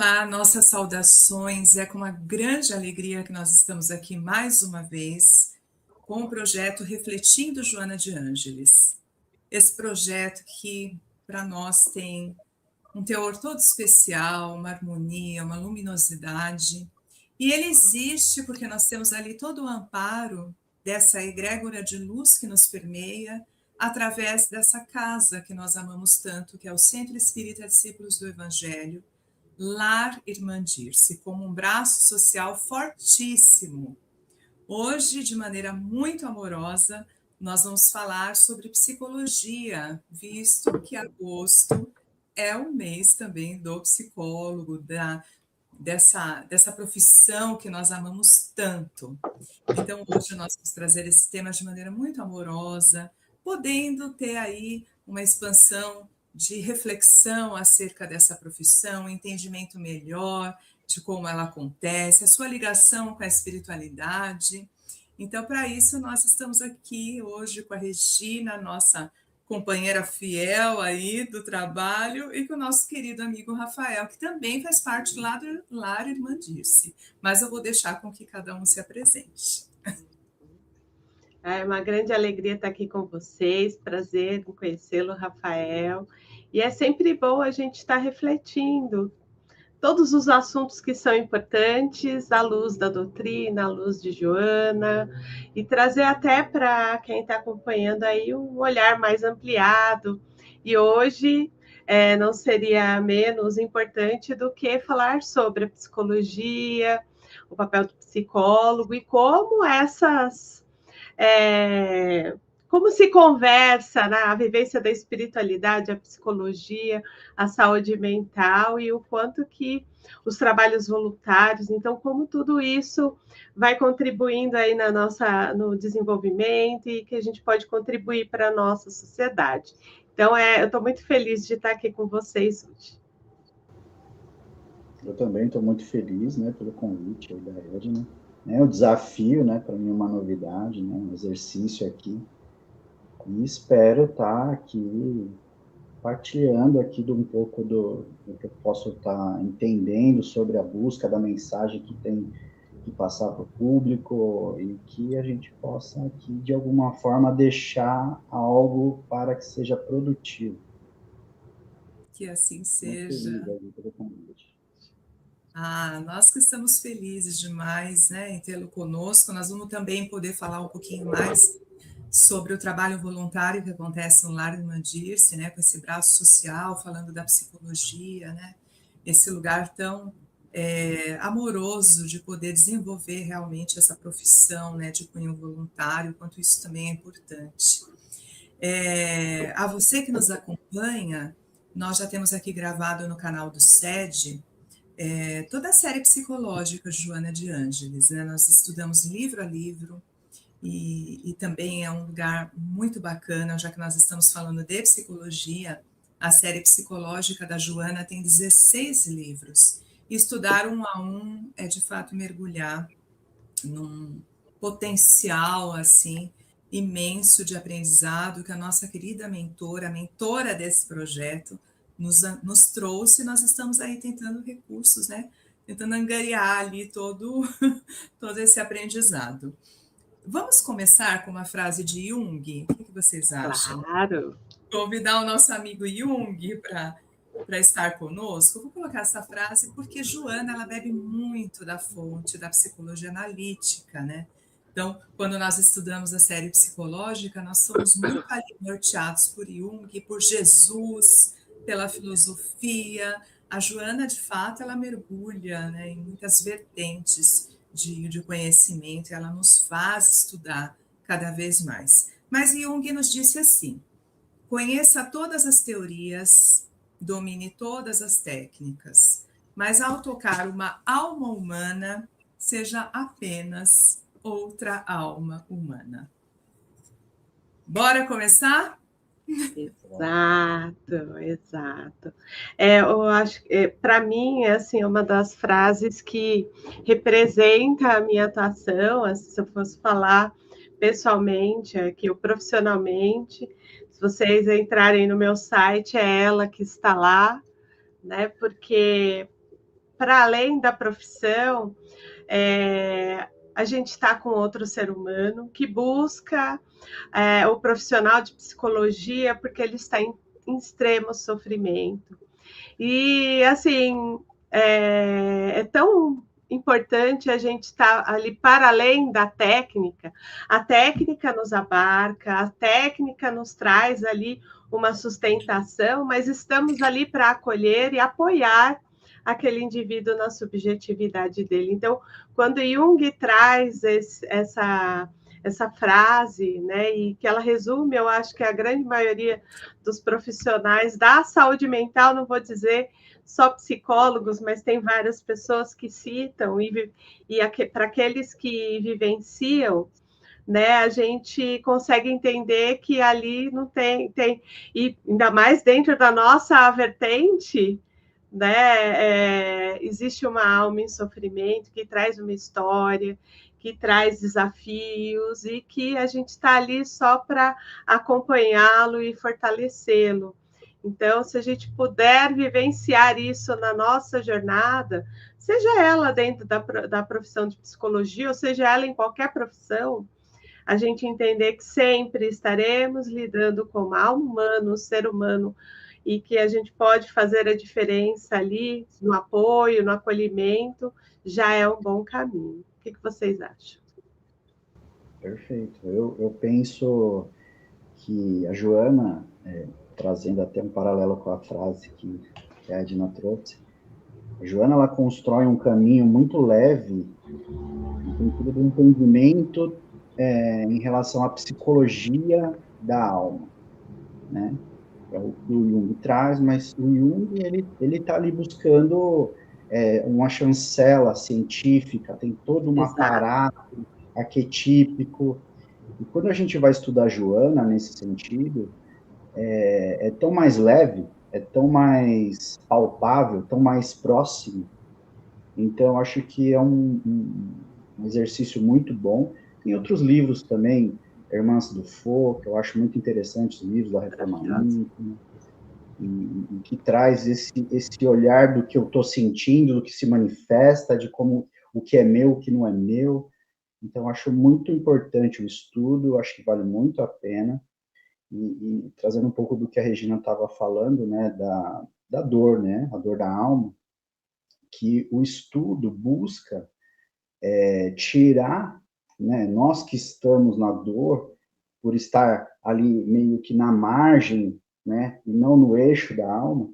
Olá, nossas saudações. É com uma grande alegria que nós estamos aqui mais uma vez com o projeto Refletindo Joana de Ângeles. Esse projeto que para nós tem um teor todo especial, uma harmonia, uma luminosidade. E ele existe porque nós temos ali todo o amparo dessa egrégora de luz que nos permeia através dessa casa que nós amamos tanto, que é o Centro Espírita Discípulos do Evangelho, Lar Irmandir-se, como um braço social fortíssimo. Hoje, de maneira muito amorosa, nós vamos falar sobre psicologia, visto que agosto é o mês também do psicólogo, dessa profissão que nós amamos tanto. Então, hoje nós vamos trazer esse tema de maneira muito amorosa, podendo ter aí uma expansão de reflexão acerca dessa profissão, um entendimento melhor de como ela acontece, a sua ligação com a espiritualidade. Então, para isso, nós estamos aqui hoje com a Regina, nossa companheira fiel aí do trabalho, e com o nosso querido amigo Rafael, que também faz parte lá do Lar Irmandir-se. Mas eu vou deixar com que cada um se apresente. É uma grande alegria estar aqui com vocês, prazer em conhecê-lo, Rafael. E é sempre bom a gente estar refletindo todos os assuntos que são importantes à luz da doutrina, à luz de Joana, e trazer até para quem está acompanhando aí um olhar mais ampliado. E hoje não seria menos importante do que falar sobre a psicologia, o papel do psicólogo e como como se conversa, né? A vivência da espiritualidade, a psicologia, a saúde mental e o quanto que os trabalhos voluntários, então como tudo isso vai contribuindo aí no desenvolvimento e que a gente pode contribuir para a nossa sociedade. Então, eu estou muito feliz de estar aqui com vocês hoje. Eu também estou muito feliz, né, pelo convite aí da Edna. O desafio, né, para mim é uma novidade, né, um exercício aqui. E espero estar aqui partilhando aqui um pouco do que eu posso estar entendendo sobre a busca da mensagem que tem que passar para o público e que a gente possa aqui, de alguma forma, deixar algo para que seja produtivo. Que assim seja. Nós que estamos felizes demais, né, em tê-lo conosco. Nós vamos também poder falar um pouquinho mais sobre o trabalho voluntário que acontece no Lar Irmandir-se, né, com esse braço social, falando da psicologia, né, esse lugar tão amoroso de poder desenvolver realmente essa profissão, né, de cunho voluntário, quanto isso também é importante. A você que nos acompanha, nós já temos aqui gravado no canal do SED toda a série psicológica de Joana de Ângeles, né? Nós estudamos livro a livro e também é um lugar muito bacana, já que nós estamos falando de psicologia. A série psicológica da Joana tem 16 livros. E estudar um a um é, de fato, mergulhar num potencial assim imenso de aprendizado que a nossa querida mentora, a mentora desse projeto, nos trouxe. Nós estamos aí tentando recursos, né? Tentando angariar ali todo esse aprendizado. Vamos começar com uma frase de Jung? O que vocês acham? Claro. Convidar o nosso amigo Jung para estar conosco. Eu vou colocar essa frase porque Joana ela bebe muito da fonte da psicologia analítica, né? Então, quando nós estudamos a série psicológica, nós somos muito ali norteados por Jung, por Jesus, pela filosofia. A Joana, de fato, ela mergulha, né, em muitas vertentes de conhecimento, e ela nos faz estudar cada vez mais. Mas Jung nos disse assim: conheça todas as teorias, domine todas as técnicas, mas ao tocar uma alma humana, seja apenas outra alma humana. Bora começar? Exato. Eu acho que, para mim, é assim, uma das frases que representa a minha atuação, assim, se eu fosse falar pessoalmente, aqui, ou profissionalmente, se vocês entrarem no meu site, é ela que está lá, né? Porque para além da profissão, a gente está com outro ser humano que busca o profissional de psicologia porque ele está em extremo sofrimento. E, assim, é tão importante a gente estar ali para além da técnica. A técnica nos abarca, a técnica nos traz ali uma sustentação, mas estamos ali para acolher e apoiar aquele indivíduo na subjetividade dele. Então, quando Jung traz essa frase, né, e que ela resume, eu acho que a grande maioria dos profissionais da saúde mental, não vou dizer só psicólogos, mas tem várias pessoas que citam, e para aqueles que vivenciam, né, a gente consegue entender que ali não tem, e ainda mais dentro da nossa vertente, né, existe uma alma em sofrimento que traz uma história, que traz desafios e que a gente está ali só para acompanhá-lo e fortalecê-lo. Então, se a gente puder vivenciar isso na nossa jornada, seja ela dentro da profissão de psicologia, ou seja ela em qualquer profissão, a gente entender que sempre estaremos lidando com a alma humana, o ser humano, e que a gente pode fazer a diferença ali no apoio, no acolhimento, já é um bom caminho. O que vocês acham? Perfeito. Eu penso que a Joana, trazendo até um paralelo com a frase que a Edna trouxe, a Joana ela constrói um caminho muito leve no sentido do entendimento em relação à psicologia da alma, né? É o que o Jung traz, mas o Jung ele está ali buscando uma chancela científica, tem todo um aparato arquetípico. E quando a gente vai estudar Joana nesse sentido, é tão mais leve, é tão mais palpável, tão mais próximo. Então, acho que é um exercício muito bom. Tem outros livros também, Irmãs do Foucault, que eu acho muito interessante, os livros da Reforma Íntima, e que traz esse olhar do que eu estou sentindo, do que se manifesta, de como o que é meu, o que não é meu. Então, acho muito importante o estudo, acho que vale muito a pena. E trazendo um pouco do que a Regina estava falando, né, da dor, né, a dor da alma, que o estudo busca tirar, né, nós que estamos na dor, por estar ali meio que na margem, né, e não no eixo da alma,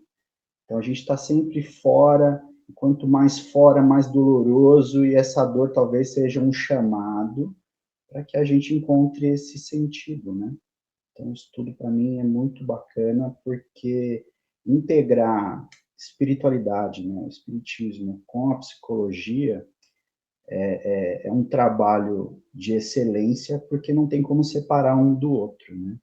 então a gente está sempre fora, e quanto mais fora, mais doloroso, e essa dor talvez seja um chamado para que a gente encontre esse sentido, né? Então, o estudo para mim é muito bacana, porque integrar espiritualidade, né, o espiritismo com a psicologia é um trabalho de excelência, porque não tem como separar um do outro, né?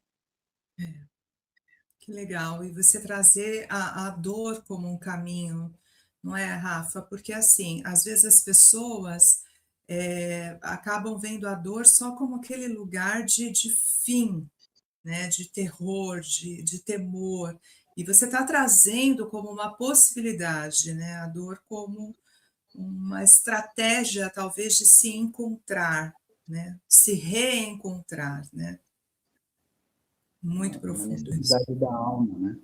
Que legal. E você trazer a dor como um caminho, não é, Rafa? Porque, assim, às vezes as pessoas acabam vendo a dor só como aquele lugar de fim, né? De terror, de temor. E você está trazendo como uma possibilidade, né? A dor como uma estratégia, talvez, de se encontrar, né? Se reencontrar, né? Muito Uma profundo isso. necessidade da alma,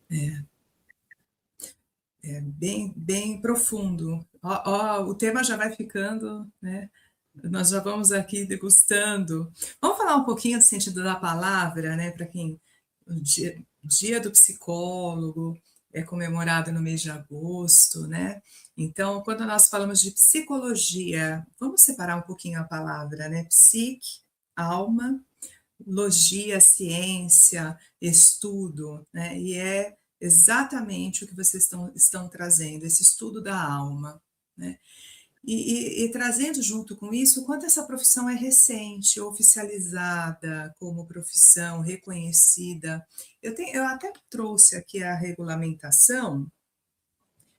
né? É bem, bem profundo. O tema já vai ficando, né? Nós já vamos aqui degustando. Vamos falar um pouquinho do sentido da palavra, né? Para quem o dia do psicólogo é comemorado no mês de agosto, né? Então, quando nós falamos de psicologia, vamos separar um pouquinho a palavra, né? Psique, alma, logia, ciência, estudo, né? E é exatamente o que vocês estão trazendo, esse estudo da alma, né? E trazendo junto com isso, o quanto essa profissão é recente, oficializada como profissão, reconhecida. Eu até trouxe aqui a regulamentação,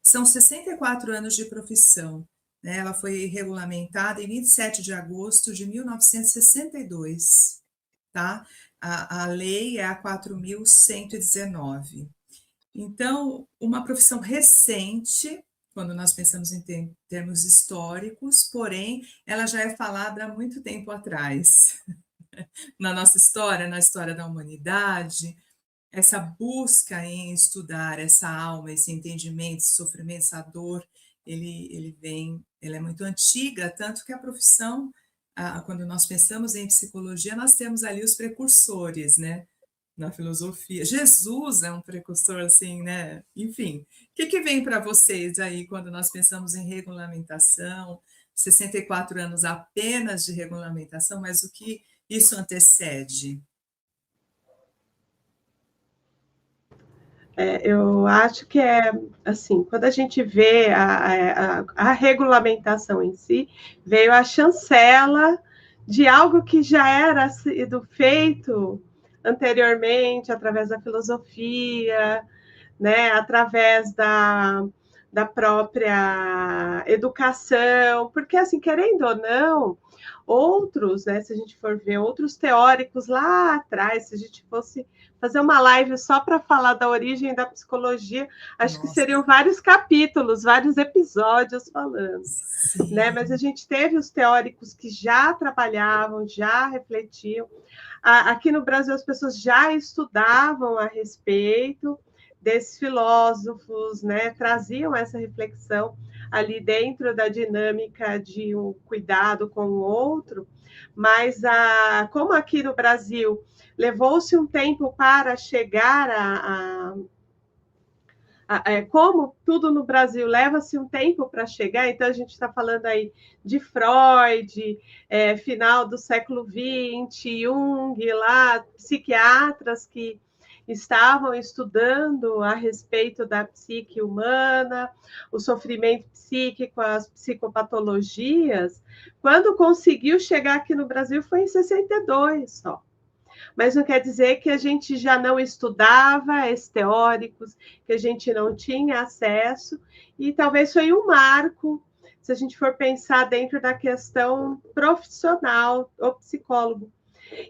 são 64 anos de profissão, né? Ela foi regulamentada em 27 de agosto de 1962, tá? A lei é a 4.119. Então, uma profissão recente, quando nós pensamos em termos históricos, porém, ela já é falada há muito tempo atrás. Na nossa história, na história da humanidade, essa busca em estudar essa alma, esse entendimento, esse sofrimento, essa dor, ela é muito antiga, tanto que a profissão, quando nós pensamos em psicologia, nós temos ali os precursores, né? Na filosofia. Jesus é um precursor, assim, né? Enfim, o que vem para vocês aí quando nós pensamos em regulamentação? 64 anos apenas de regulamentação, mas o que isso antecede? Eu acho que assim, quando a gente vê a regulamentação em si, veio a chancela de algo que já era sido feito anteriormente, através da filosofia, né, através da própria educação, porque, assim, querendo ou não, outros, né, se a gente for ver outros teóricos lá atrás, se a gente fosse fazer uma live só para falar da origem da psicologia, acho que seriam vários capítulos, vários episódios falando, né? Mas a gente teve os teóricos que já trabalhavam, já refletiam. Aqui no Brasil as pessoas já estudavam a respeito desses filósofos, né? Traziam essa reflexão ali dentro da dinâmica de um cuidado com o outro, mas como aqui no Brasil levou-se um tempo para chegar como tudo no Brasil leva-se um tempo para chegar, então a gente está falando aí de Freud, final do século XX, Jung, lá, psiquiatras que estavam estudando a respeito da psique humana, o sofrimento psíquico, as psicopatologias. Quando conseguiu chegar aqui no Brasil foi em 62 só. Mas não quer dizer que a gente já não estudava esses teóricos, que a gente não tinha acesso, e talvez foi um marco, se a gente for pensar dentro da questão profissional, o psicólogo.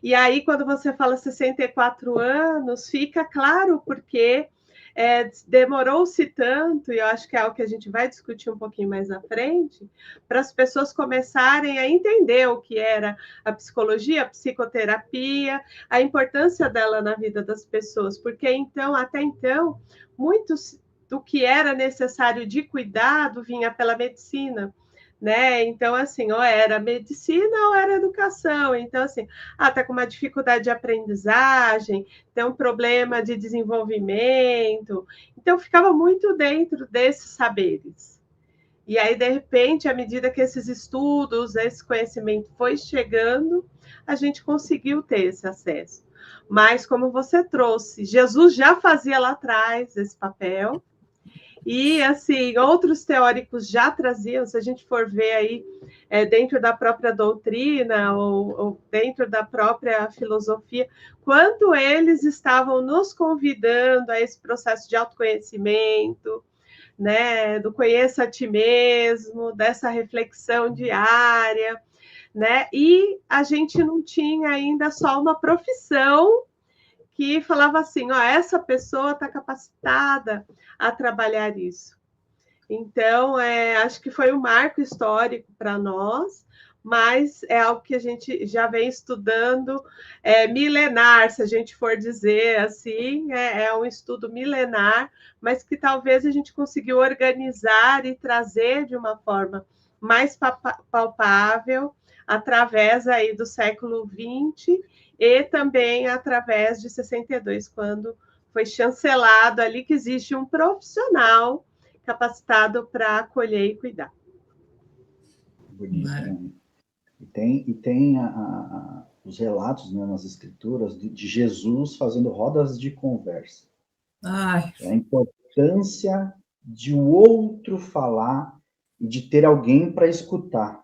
E aí, quando você fala 64 anos, fica claro porque demorou-se tanto, e eu acho que é algo que a gente vai discutir um pouquinho mais na frente, para as pessoas começarem a entender o que era a psicologia, a psicoterapia, a importância dela na vida das pessoas, porque então, até então, muitos do que era necessário de cuidado vinha pela medicina, né? Então, assim, ou era medicina ou era educação. Então, assim, tá com uma dificuldade de aprendizagem, tem um problema de desenvolvimento. Então, ficava muito dentro desses saberes. E aí, de repente, à medida que esses estudos, esse conhecimento foi chegando, a gente conseguiu ter esse acesso. Mas, como você trouxe, Jesus já fazia lá atrás esse papel, e, assim, outros teóricos já traziam, se a gente for ver aí, dentro da própria doutrina ou dentro da própria filosofia, quanto eles estavam nos convidando a esse processo de autoconhecimento, né, do conheça a ti mesmo, dessa reflexão diária, né? E a gente não tinha ainda só uma profissão que falava assim, essa pessoa está capacitada a trabalhar isso. Então, acho que foi um marco histórico para nós, mas é algo que a gente já vem estudando milenar, se a gente for dizer assim, é um estudo milenar, mas que talvez a gente conseguiu organizar e trazer de uma forma mais palpável através aí do século XX e também através de 62, quando foi chancelado ali que existe um profissional capacitado para acolher e cuidar. Bonito, né? E tem os relatos, né, nas escrituras de Jesus fazendo rodas de conversa. Ai. A importância de o outro falar e de ter alguém para escutar.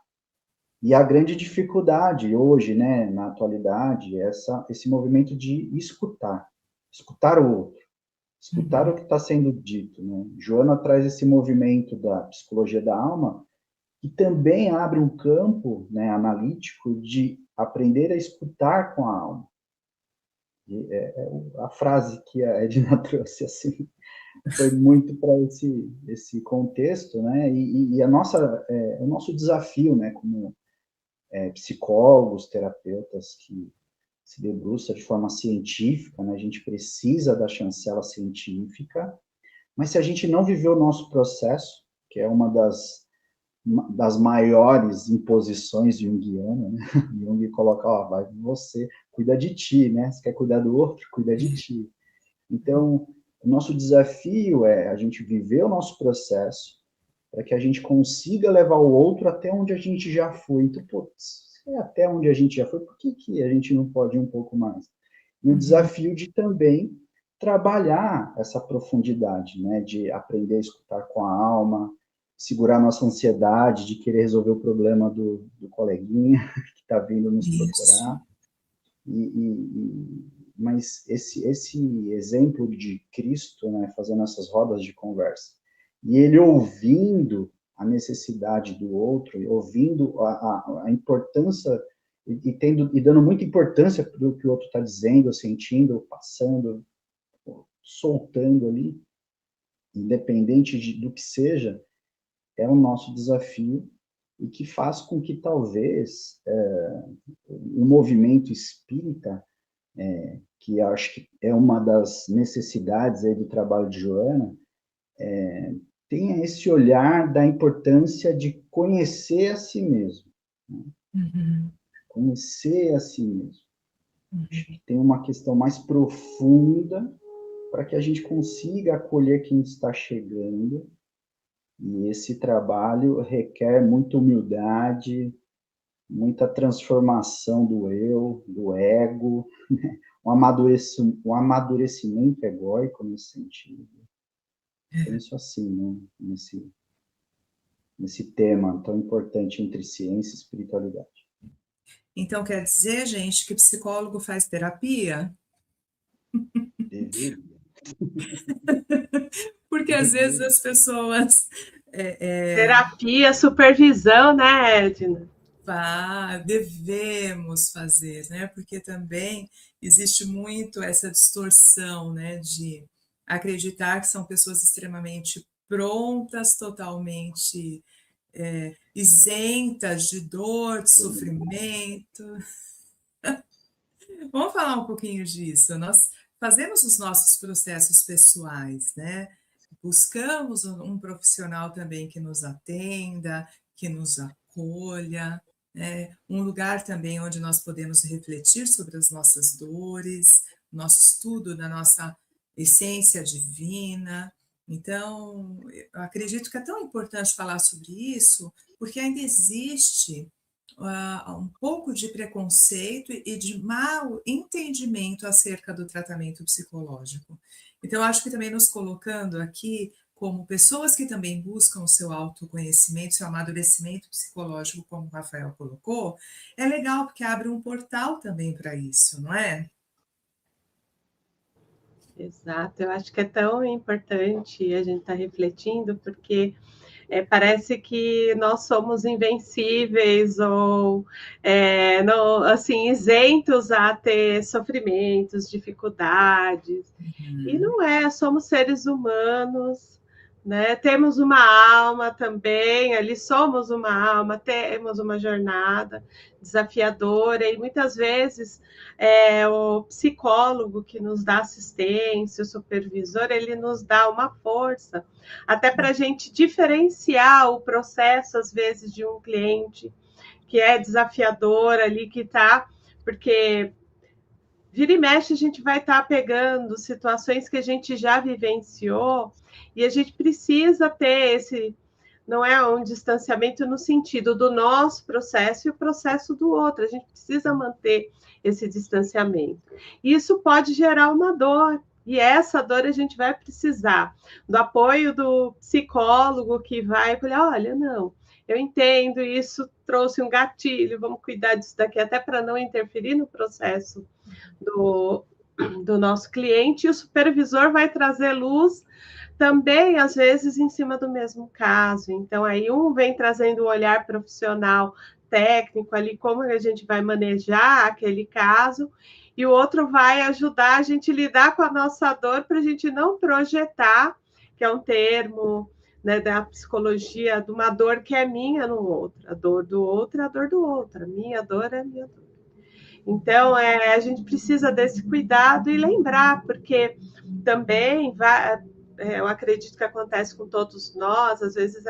E a grande dificuldade hoje, né, na atualidade, é esse movimento de escutar o outro, escutar o que está sendo dito, né? Joana traz esse movimento da psicologia da alma, que também abre um campo, né, analítico de aprender a escutar com a alma. A frase que a Edna trouxe, assim, foi muito para esse contexto, né? E o nosso desafio, né, como psicólogos, terapeutas que se debruça de forma científica, né? A gente precisa da chancela científica, mas se a gente não viveu o nosso processo, que é uma das maiores imposições junguianas, né? Jung coloca, ó, vai você, cuida de ti, né? Você quer cuidar do outro, cuida de ti. Então, o nosso desafio é a gente viver o nosso processo para que a gente consiga levar o outro até onde a gente já foi. Então, putz, até onde a gente já foi, por que a gente não pode ir um pouco mais? E o desafio de também trabalhar essa profundidade, né? De aprender a escutar com a alma, segurar nossa ansiedade de querer resolver o problema do coleguinha que está vindo nos procurar. Mas esse exemplo de Cristo, né, fazendo essas rodas de conversa, e ele ouvindo a necessidade do outro, ouvindo a importância e dando muita importância para o que o outro está dizendo, sentindo, passando, soltando ali, independente do que seja, é o nosso desafio e que faz com que talvez o movimento espírita, que acho que é uma das necessidades aí do trabalho de Joana, tenha esse olhar da importância de conhecer a si mesmo. Né? Conhecer a si mesmo. Acho que tem uma questão mais profunda para que a gente consiga acolher quem está chegando. E esse trabalho requer muita humildade, muita transformação do eu, do ego, né? Um amadurecimento egóico nesse sentido. Penso assim, né? Nesse tema tão importante entre ciência e espiritualidade. Então, quer dizer, gente, que psicólogo faz terapia? Deveria. Porque às vezes as pessoas... Terapia, supervisão, né, Edna? Devemos fazer, né? Porque também existe muito essa distorção, né? De acreditar que são pessoas extremamente prontas, totalmente isentas de dor, de sofrimento. Vamos falar um pouquinho disso. Nós fazemos os nossos processos pessoais, né? Buscamos um profissional também que nos atenda, que nos acolha, né? Um lugar também onde nós podemos refletir sobre as nossas dores, nosso estudo da nossa essência divina. Então, eu acredito que é tão importante falar sobre isso, porque ainda existe um pouco de preconceito e de mau entendimento acerca do tratamento psicológico. Então, acho que também nos colocando aqui como pessoas que também buscam o seu autoconhecimento, seu amadurecimento psicológico, como o Rafael colocou, é legal porque abre um portal também para isso, não é? Exato, eu acho que é tão importante a gente estar refletindo, porque parece que nós somos invencíveis ou não, assim, isentos a ter sofrimentos, dificuldades. E não é, somos seres humanos, né? Temos uma alma também, ali somos uma alma, temos uma jornada desafiadora, e muitas vezes o psicólogo que nos dá assistência, o supervisor, ele nos dá uma força, até para a gente diferenciar o processo, às vezes, de um cliente que é desafiador ali, que está, porque vira e mexe a gente vai estar pegando situações que a gente já vivenciou, e a gente precisa ter esse, não é um distanciamento no sentido do nosso processo e o processo do outro, a gente precisa manter esse distanciamento. Isso pode gerar uma dor, e essa dor a gente vai precisar do apoio do psicólogo que vai falar, olha, não, eu entendo, isso trouxe um gatilho, vamos cuidar disso daqui, até para não interferir no processo do nosso cliente, e o supervisor vai trazer luz também, às vezes, em cima do mesmo caso. Então, aí um vem trazendo um olhar profissional, técnico ali, como a gente vai manejar aquele caso, e o outro vai ajudar a gente a lidar com a nossa dor para a gente não projetar que é um termo, né, da psicologia, de uma dor que é minha no outro. A dor do outro é a dor do outro. A minha dor é a minha dor. Então, a gente precisa desse cuidado e lembrar, porque também eu acredito que acontece com todos nós, às vezes,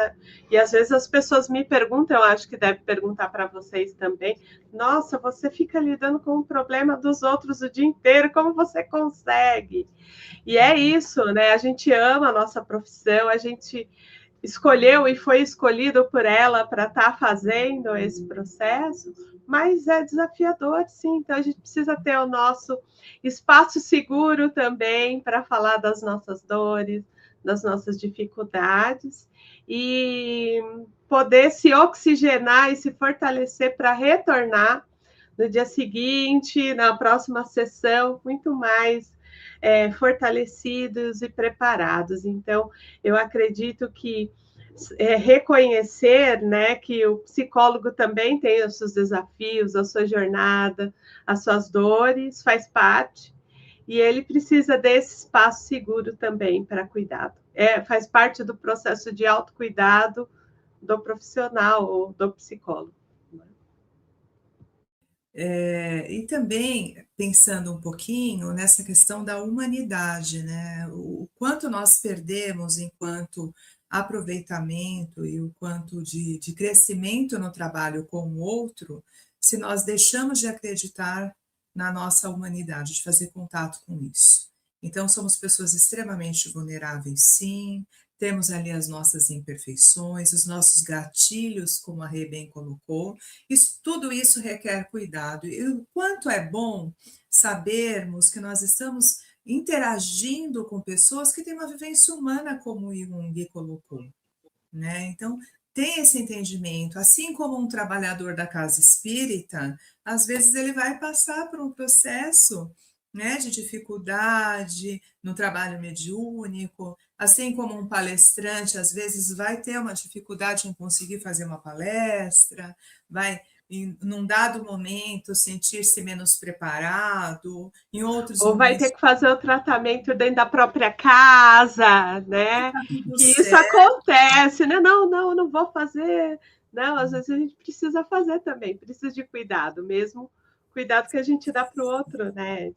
e às vezes as pessoas me perguntam, eu acho que deve perguntar para vocês também, nossa, você fica lidando com o problema dos outros o dia inteiro, como você consegue? E é isso, né? A gente ama a nossa profissão, a gente escolheu e foi escolhido por ela para estar fazendo esse processo, mas é desafiador, sim. Então, a gente precisa ter o nosso espaço seguro também para falar das nossas dores, das nossas dificuldades e poder se oxigenar e se fortalecer para retornar no dia seguinte, na próxima sessão, muito mais fortalecidos e preparados. Então, eu acredito que reconhecer, né, que o psicólogo também tem os seus desafios, a sua jornada, as suas dores, faz parte, e ele precisa desse espaço seguro também para cuidado. Faz parte do processo de autocuidado do profissional ou do psicólogo. E também pensando um pouquinho nessa questão da humanidade, né? O quanto nós perdemos enquanto aproveitamento e o quanto de crescimento no trabalho com o outro, se nós deixamos de acreditar na nossa humanidade, de fazer contato com isso. Então, somos pessoas extremamente vulneráveis, sim, temos ali as nossas imperfeições, os nossos gatilhos, como a Rê bem colocou. Tudo isso requer cuidado. E o quanto é bom sabermos que nós estamos interagindo com pessoas que têm uma vivência humana, como o Jung colocou, né? Então, tem esse entendimento. Assim como um trabalhador da casa espírita, às vezes ele vai passar por um processo, né, de dificuldade no trabalho mediúnico, assim como um palestrante, às vezes vai ter uma dificuldade em conseguir fazer uma palestra, vai, num dado momento, sentir-se menos preparado, em outros Ou vai momentos... ter que fazer o tratamento dentro da própria casa, né? Tá tudo Que isso certo. acontece, né? Não, não vou fazer. Não, às vezes a gente precisa fazer também, precisa de cuidado, mesmo cuidado que a gente dá para o outro, né?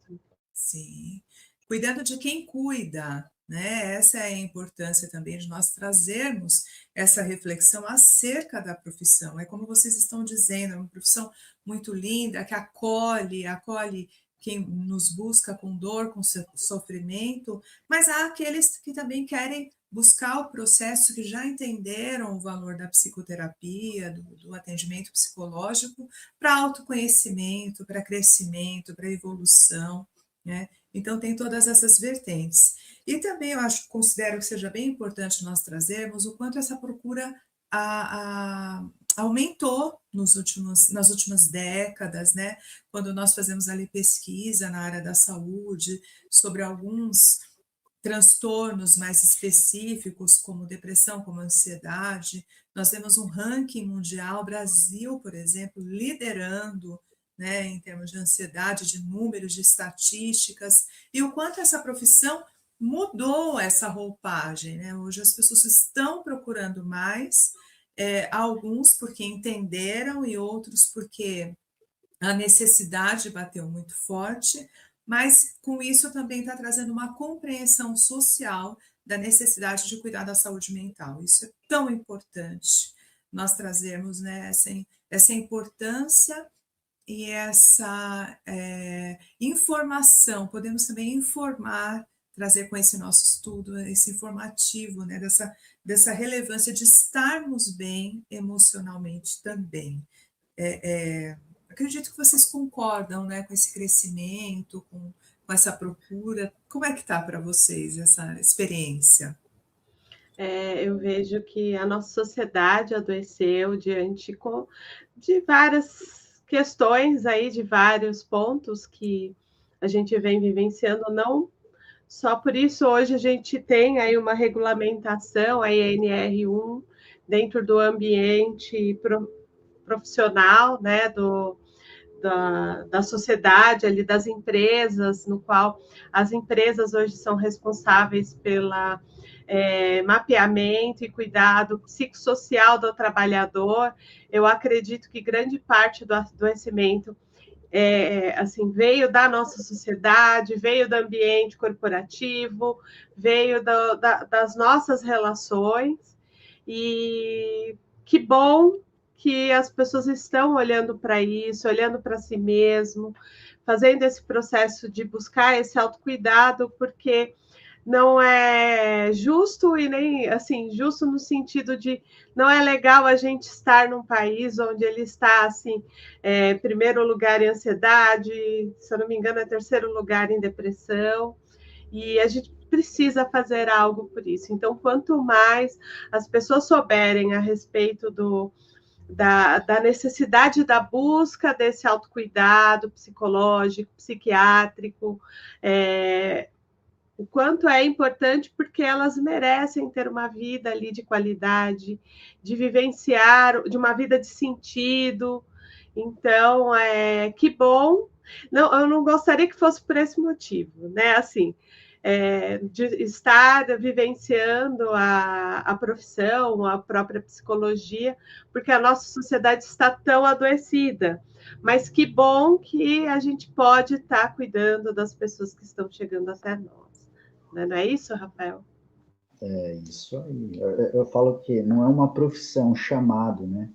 Sim, cuidando de quem cuida, né? Essa é a importância também de nós trazermos essa reflexão acerca da profissão. É como vocês estão dizendo, é uma profissão muito linda, que acolhe quem nos busca com dor, com sofrimento, mas há aqueles que também querem buscar o processo, que já entenderam o valor da psicoterapia, do atendimento psicológico, para autoconhecimento, para crescimento, para evolução, né? Então, tem todas essas vertentes. E também eu considero que seja bem importante nós trazermos o quanto essa procura aumentou nas últimas décadas, né? Quando nós fazemos ali pesquisa na área da saúde sobre alguns transtornos mais específicos, como depressão, como ansiedade, nós temos um ranking mundial, Brasil, por exemplo, liderando, né, em termos de ansiedade, de números, de estatísticas, e o quanto essa profissão mudou essa roupagem, né? Hoje as pessoas estão procurando mais, alguns porque entenderam e outros porque a necessidade bateu muito forte, mas com isso também está trazendo uma compreensão social da necessidade de cuidar da saúde mental. Isso é tão importante, nós trazermos, né, essa importância e essa informação. Podemos também informar, trazer com esse nosso estudo, esse informativo, né, dessa relevância de estarmos bem emocionalmente também. Acredito que vocês concordam, né, com esse crescimento, com essa procura. Como é que está para vocês essa experiência? Eu vejo que a nossa sociedade adoeceu diante de várias questões aí, de vários pontos que a gente vem vivenciando, não só por isso hoje a gente tem aí uma regulamentação, a INR1, dentro do ambiente profissional, né, da sociedade, ali, das empresas, no qual as empresas hoje são responsáveis pela mapeamento e cuidado psicossocial do trabalhador. Eu acredito que grande parte do adoecimento assim, veio da nossa sociedade, veio do ambiente corporativo, veio das nossas relações, e que bom que as pessoas estão olhando para isso, olhando para si mesmo, fazendo esse processo de buscar esse autocuidado, porque não é justo e nem assim, justo no sentido de não é legal a gente estar num país onde ele está assim, primeiro lugar em ansiedade, se eu não me engano, é terceiro lugar em depressão, e a gente precisa fazer algo por isso. Então, quanto mais as pessoas souberem a respeito da necessidade da busca desse autocuidado psicológico, psiquiátrico, o quanto é importante, porque elas merecem ter uma vida ali de qualidade, de vivenciar, de uma vida de sentido. Então, que bom. Não, eu não gostaria que fosse por esse motivo, né? Assim, de estar vivenciando a profissão, a própria psicologia, porque a nossa sociedade está tão adoecida. Mas que bom que a gente pode estar cuidando das pessoas que estão chegando até nós. Não é isso, Rafael? É isso aí. Eu falo que não é uma profissão, chamado, né?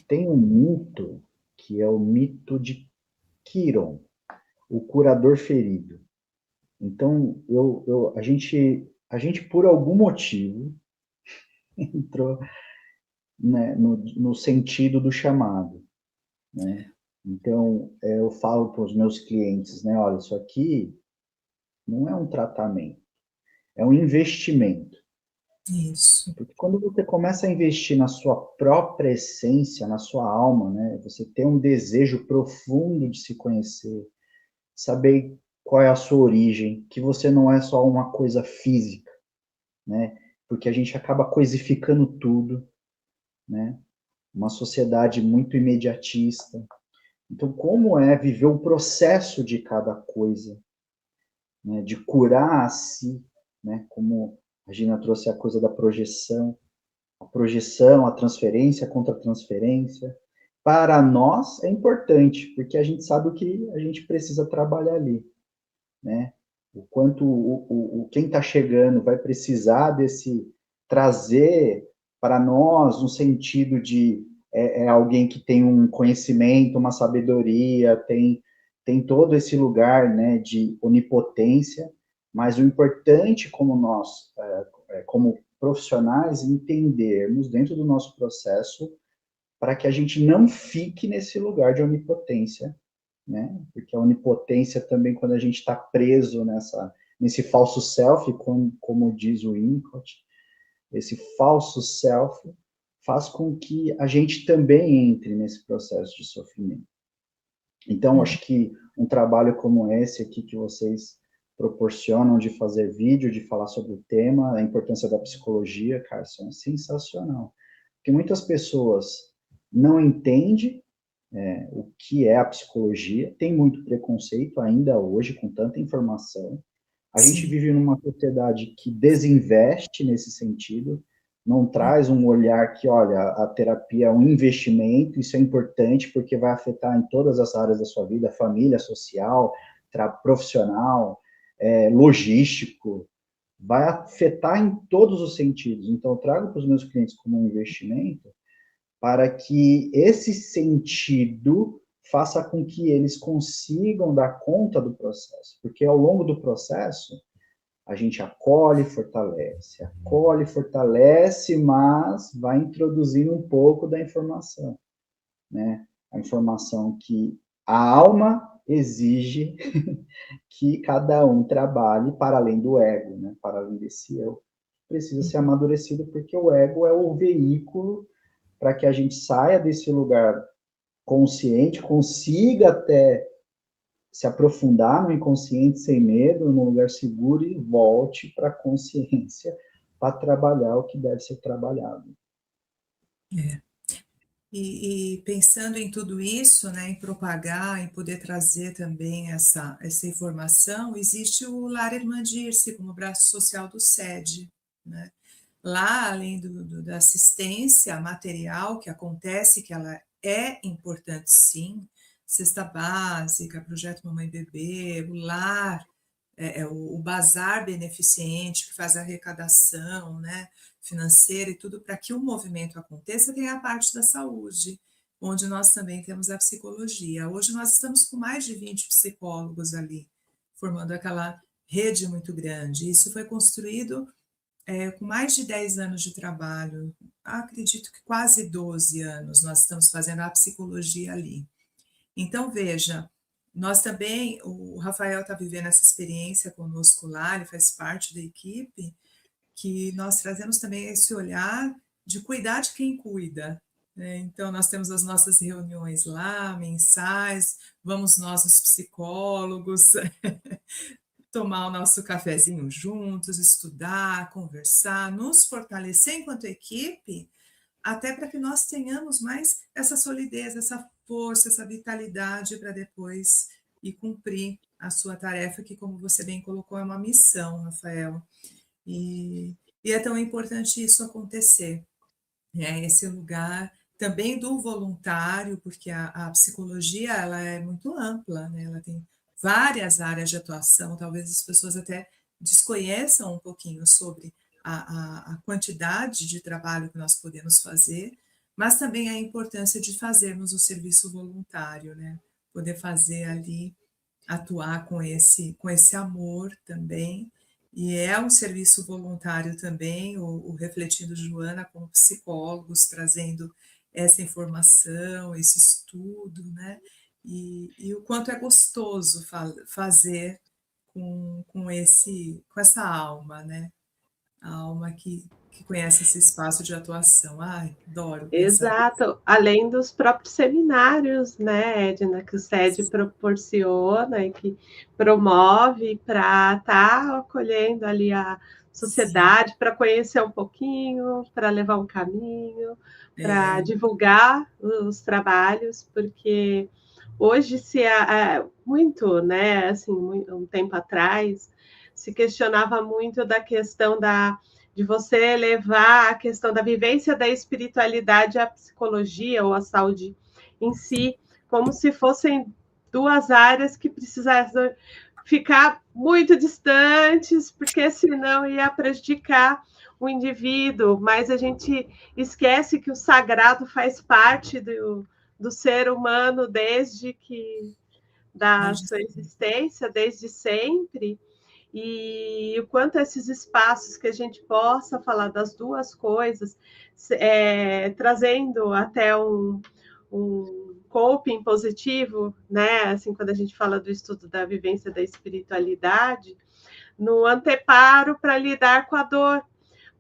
Tem um mito que é o mito de Quiron, o curador ferido. Então, a gente por algum motivo entrou, né, no sentido do chamado, né? Então, eu falo para os meus clientes, né, olha, isso aqui não é um tratamento, é um investimento. Isso. Porque quando você começa a investir na sua própria essência, na sua alma, né, você tem um desejo profundo de se conhecer, saber qual é a sua origem, que você não é só uma coisa física, né? Porque a gente acaba coisificando tudo, né? Uma sociedade muito imediatista. Então, como é viver o processo de cada coisa, né? De curar a si, né? Como a Gina trouxe a coisa da projeção, a transferência contra a transferência. Para nós é importante, porque a gente sabe o que a gente precisa trabalhar ali, né? O quanto quem está chegando vai precisar desse trazer para nós no sentido de alguém que tem um conhecimento, uma sabedoria, tem todo esse lugar, né, de onipotência, mas o importante como nós, como profissionais, entendermos dentro do nosso processo para que a gente não fique nesse lugar de onipotência, né? Porque a onipotência também, quando a gente está preso nesse falso self, como diz o Winnicott, esse falso self faz com que a gente também entre nesse processo de sofrimento. Então, acho que um trabalho como esse aqui que vocês proporcionam de fazer vídeo, de falar sobre o tema, a importância da psicologia, Carson, é sensacional. Porque muitas pessoas não entendem o que é a psicologia, tem muito preconceito ainda hoje com tanta informação. A gente vive numa sociedade que desinveste nesse sentido, não traz um olhar que, olha, a terapia é um investimento, isso é importante porque vai afetar em todas as áreas da sua vida, família, social, profissional, logístico, vai afetar em todos os sentidos. Então, eu trago para os meus clientes como um investimento para que esse sentido faça com que eles consigam dar conta do processo, porque ao longo do processo a gente acolhe, fortalece, mas vai introduzindo um pouco da informação, né? A informação que a alma exige que cada um trabalhe para além do ego, né? Para além desse eu. Precisa ser amadurecido porque o ego é o veículo para que a gente saia desse lugar consciente, consiga até se aprofundar no inconsciente sem medo, num lugar seguro e volte para a consciência para trabalhar o que deve ser trabalhado. É. E pensando em tudo isso, né, em propagar, em poder trazer também essa informação, existe o Lar Irmã Dirce como braço social do SED, né? Lá, além da assistência material que acontece, que ela é importante sim, cesta básica, projeto Mamãe e Bebê, o lar, o bazar beneficente, que faz a arrecadação, né, financeira e tudo, para que o movimento aconteça, tem a parte da saúde, onde nós também temos a psicologia. Hoje nós estamos com mais de 20 psicólogos ali, formando aquela rede muito grande. Isso foi construído com mais de 10 anos de trabalho, acredito que quase 12 anos nós estamos fazendo a psicologia ali. Então, veja, nós também, o Rafael está vivendo essa experiência conosco lá, ele faz parte da equipe, que nós trazemos também esse olhar de cuidar de quem cuida, né? Então, nós temos as nossas reuniões lá, mensais, vamos nós, os psicólogos, tomar o nosso cafezinho juntos, estudar, conversar, nos fortalecer enquanto equipe, até para que nós tenhamos mais essa solidez, essa força, essa vitalidade para depois ir cumprir a sua tarefa, que, como você bem colocou, é uma missão, Rafael. E é tão importante isso acontecer, né? Esse lugar também do voluntário, porque a psicologia ela é muito ampla, né? Ela tem várias áreas de atuação, talvez as pessoas até desconheçam um pouquinho sobre a quantidade de trabalho que nós podemos fazer, mas também a importância de fazermos o serviço voluntário, né? Poder fazer ali, atuar com esse amor também, e é um serviço voluntário também, o Refletindo Joana, como psicólogos, trazendo essa informação, esse estudo, né? E o quanto é gostoso fazer com essa alma, né? A alma que conhece esse espaço de atuação. Ai, adoro pensar nisso. Exato, além dos próprios seminários, né, Edna, que o SED proporciona e que promove para estar acolhendo ali a Sim, sociedade, para conhecer um pouquinho, para levar um caminho, para é, divulgar os trabalhos, porque hoje muito, né, assim, um tempo atrás, se questionava muito da questão de você levar a questão da vivência da espiritualidade à psicologia ou à saúde em si, como se fossem duas áreas que precisassem ficar muito distantes, porque senão ia prejudicar o indivíduo, mas a gente esquece que o sagrado faz parte do ser humano desde que da desde sua existência, desde sempre, e o quanto esses espaços que a gente possa falar das duas coisas, trazendo até um coping positivo, né? Assim, quando a gente fala do estudo da vivência da espiritualidade, no anteparo para lidar com a dor,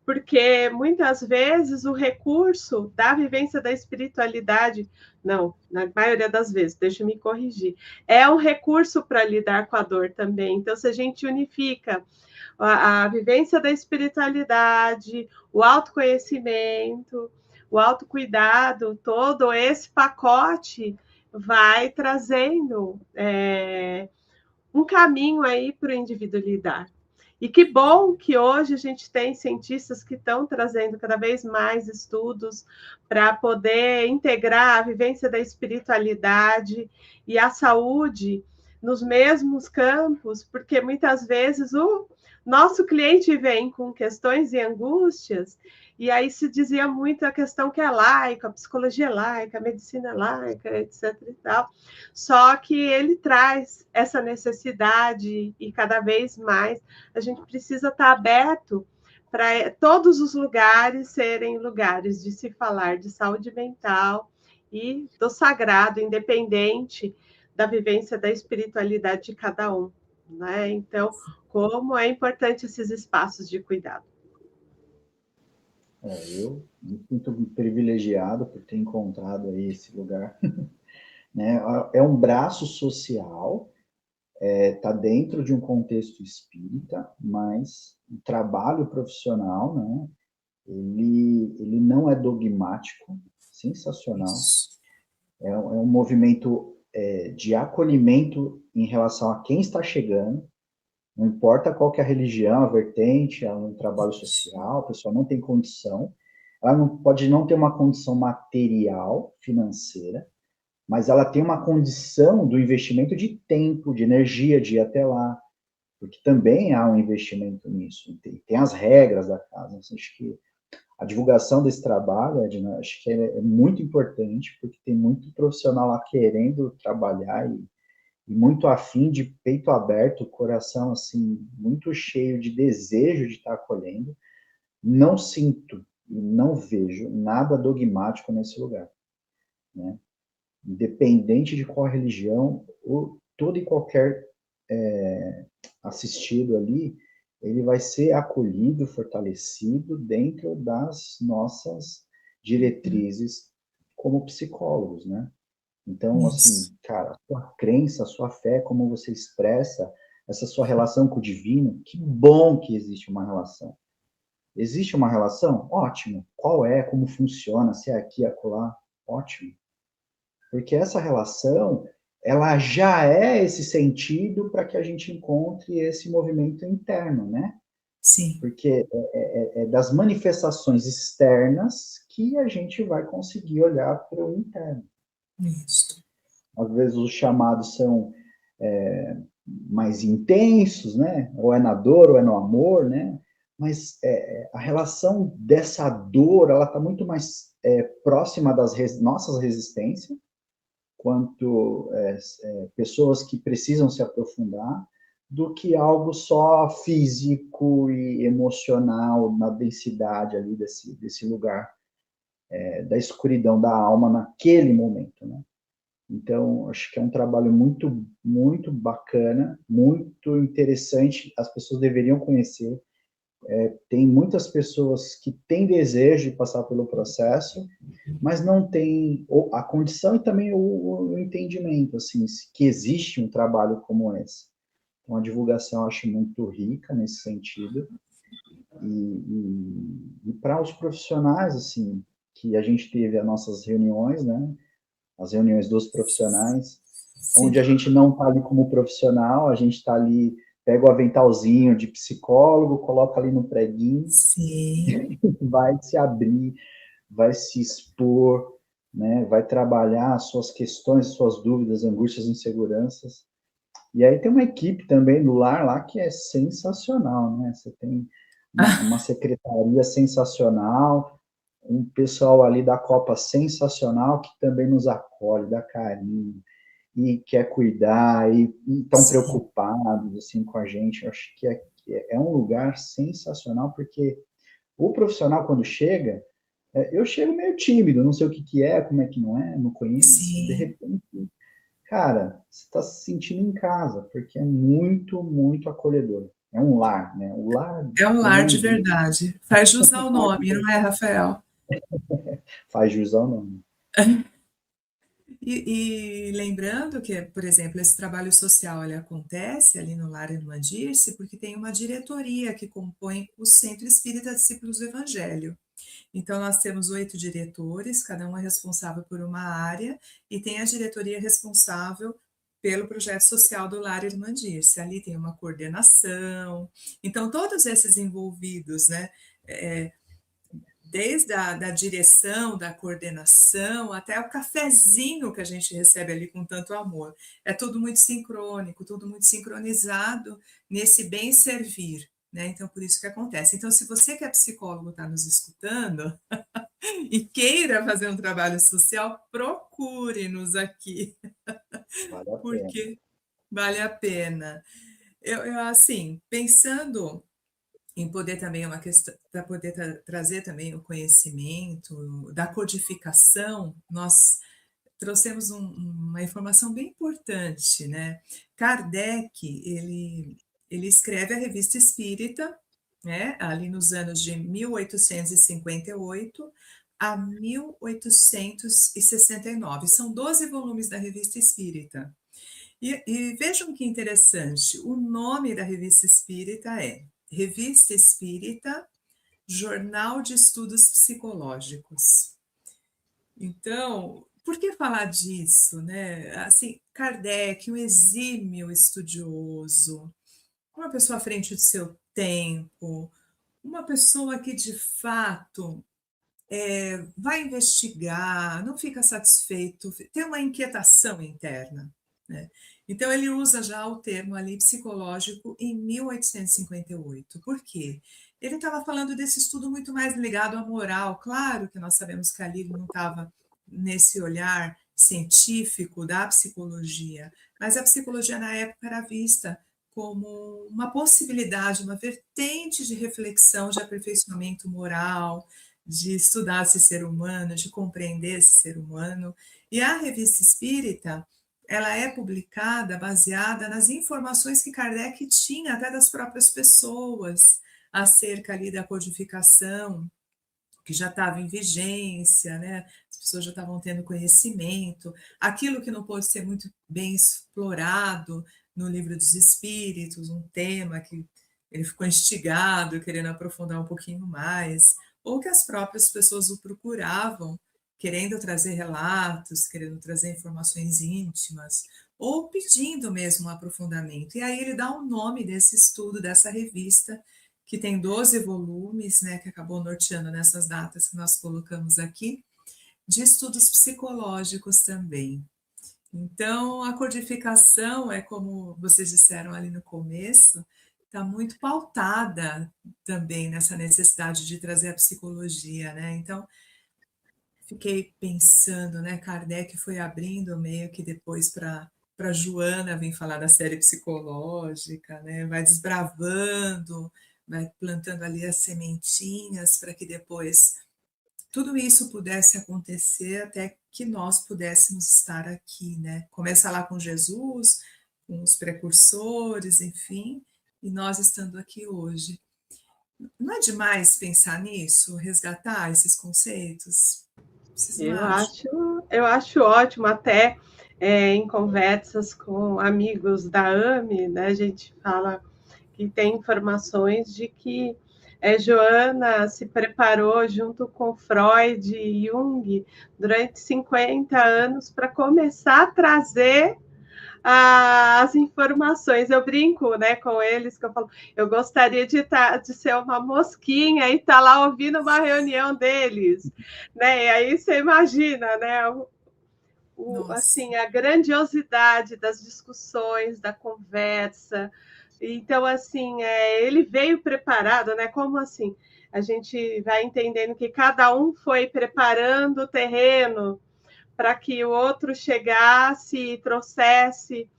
porque muitas vezes o recurso da vivência da espiritualidade, não, na maioria das vezes, deixa eu me corrigir, é um recurso para lidar com a dor também. Então, se a gente unifica a vivência da espiritualidade, o autoconhecimento, o autocuidado, todo esse pacote vai trazendo um caminho aí para o indivíduo lidar. E que bom que hoje a gente tem cientistas que estão trazendo cada vez mais estudos para poder integrar a vivência da espiritualidade e a saúde nos mesmos campos, porque muitas vezes o nosso cliente vem com questões e angústias, e aí se dizia muito a questão que é laica, a psicologia é laica, a medicina é laica, etc. e tal. Só que ele traz essa necessidade e cada vez mais a gente precisa estar aberto para todos os lugares serem lugares de se falar de saúde mental e do sagrado, independente da vivência da espiritualidade de cada um, né? Então, como é importante esses espaços de cuidado. Eu me sinto privilegiado por ter encontrado aí esse lugar, né? É um braço social, está dentro de um contexto espírita, mas o trabalho profissional, né? Ele não é dogmático, sensacional. Isso. É um movimento de acolhimento em relação a quem está chegando, não importa qual que é a religião, a vertente, um trabalho social, a pessoa não tem condição, ela não, pode não ter uma condição material, financeira, mas ela tem uma condição do investimento de tempo, de energia, de ir até lá, porque também há um investimento nisso, tem as regras da casa. Acho que a divulgação desse trabalho, Edna, acho que é muito importante, porque tem muito profissional lá querendo trabalhar e muito afim, de peito aberto, coração assim, muito cheio de desejo de estar acolhendo. Não sinto e não vejo nada dogmático nesse lugar, né? Independente de qual religião, todo e qualquer assistido ali, ele vai ser acolhido, fortalecido dentro das nossas diretrizes como psicólogos, né? Então, Isso. assim, cara, a sua crença, a sua fé, como você expressa essa sua relação com o divino, que bom que existe uma relação. Existe uma relação? Ótimo. Qual é? Como funciona? Se é aqui, acolá? Ótimo. Porque essa relação, ela já é esse sentido para que a gente encontre esse movimento interno, né? Sim. Porque é das manifestações externas que a gente vai conseguir olhar para o interno. Isso. Às vezes os chamados são mais intensos, né? Ou é na dor ou é no amor, né? Mas a relação dessa dor, ela está muito mais próxima das nossas resistências, quanto pessoas que precisam se aprofundar, do que algo só físico e emocional na densidade ali desse lugar da escuridão da alma naquele momento, né? Então, acho que é um trabalho muito, muito bacana, muito interessante, as pessoas deveriam conhecer. Tem muitas pessoas que têm desejo de passar pelo processo, mas não têm a condição e também o entendimento, assim, que existe um trabalho como esse. Então, a divulgação eu acho muito rica nesse sentido. E para os profissionais, assim, que a gente teve as nossas reuniões, né? As reuniões dos profissionais, onde Sim. a gente não está ali como profissional, a gente está ali, pega o aventalzinho de psicólogo, coloca ali no preguinho, Sim. vai se abrir, vai se expor, né? Vai trabalhar as suas questões, suas dúvidas, angústias, inseguranças. E aí tem uma equipe também do lar lá que é sensacional, né? Você tem uma secretaria sensacional, um pessoal ali da Copa sensacional que também nos acolhe, dá carinho e quer cuidar e estão Sim. preocupados assim com a gente. Eu acho que é um lugar sensacional, porque o profissional quando chega, eu chego meio tímido, não sei o que que é, como é que não é, não conheço, de Sim. repente, cara, você está se sentindo em casa, porque é muito, muito acolhedor. É um lar, né? O lar É um do lar de irmãozinho verdade. Faz jus ao nome, não é, Rafael? faz jus ao nome. E lembrando que, por exemplo, esse trabalho social ele acontece ali no Lar Irmã Dirce porque tem uma diretoria que compõe o Centro Espírita Discípulos do Evangelho. Então, nós temos 8 diretores, cada um é responsável por uma área, e tem a diretoria responsável pelo projeto social do Lar Irmã Dirce. Ali tem uma coordenação. Então, todos esses envolvidos, né? Desde da direção, da coordenação, até o cafezinho que a gente recebe ali com tanto amor. É tudo muito sincrônico, tudo muito sincronizado nesse bem servir. Né? Então, por isso que acontece. Então, se você que é psicólogo está nos escutando e queira fazer um trabalho social, procure-nos aqui, Vale a pena. porque vale a pena. Eu assim, pensando em poder também uma questão para poder trazer também o conhecimento da codificação, nós trouxemos uma informação bem importante, né? Kardec, ele escreve a Revista Espírita, né? Ali nos anos de 1858 a 1869. São 12 volumes da Revista Espírita. E vejam que interessante, o nome da Revista Espírita é Revista Espírita, Jornal de Estudos Psicológicos. Então, por que falar disso, né? Assim, Kardec, um exímio estudioso, uma pessoa à frente do seu tempo, uma pessoa que de fato vai investigar, não fica satisfeito, tem uma inquietação interna, né? Então ele usa já o termo ali psicológico em 1858. Por quê? Ele estava falando desse estudo muito mais ligado à moral. Claro que nós sabemos que ali ele não estava nesse olhar científico da psicologia, mas a psicologia na época era vista como uma possibilidade, uma vertente de reflexão, de aperfeiçoamento moral, de estudar esse ser humano, de compreender esse ser humano. E a Revista Espírita, ela é publicada baseada nas informações que Kardec tinha até das próprias pessoas acerca ali da codificação, que já estava em vigência, né? As pessoas já estavam tendo conhecimento, aquilo que não pôde ser muito bem explorado no Livro dos Espíritos, um tema que ele ficou instigado, querendo aprofundar um pouquinho mais, ou que as próprias pessoas o procuravam, querendo trazer relatos, querendo trazer informações íntimas, ou pedindo mesmo um aprofundamento. E aí ele dá o nome desse estudo, dessa revista, que tem 12 volumes, né, que acabou norteando nessas datas que nós colocamos aqui, de estudos psicológicos também. Então, a codificação é, como vocês disseram ali no começo, está muito pautada também nessa necessidade de trazer a psicologia, né? Então, fiquei pensando, né? Kardec foi abrindo meio que depois para Joana vir falar da série psicológica, né? Vai desbravando, vai plantando ali as sementinhas para que depois tudo isso pudesse acontecer até que nós pudéssemos estar aqui, né? Começa lá com Jesus, com os precursores, enfim, e nós estando aqui hoje. Não é demais pensar nisso, resgatar esses conceitos? Vocês não acham? Eu acho ótimo, até em conversas com amigos da AME, né, a gente fala que tem informações de que Joana se preparou junto com Freud e Jung durante 50 anos para começar a trazer as informações. Eu brinco, né, com eles, que eu falo, eu gostaria de ser uma mosquinha e estar lá ouvindo uma reunião deles, né? E aí você imagina, né? Nossa, Assim, a grandiosidade das discussões, da conversa. Então, assim, ele veio preparado, né? Como assim? A gente vai entendendo que cada um foi preparando o terreno para que o outro chegasse e trouxesse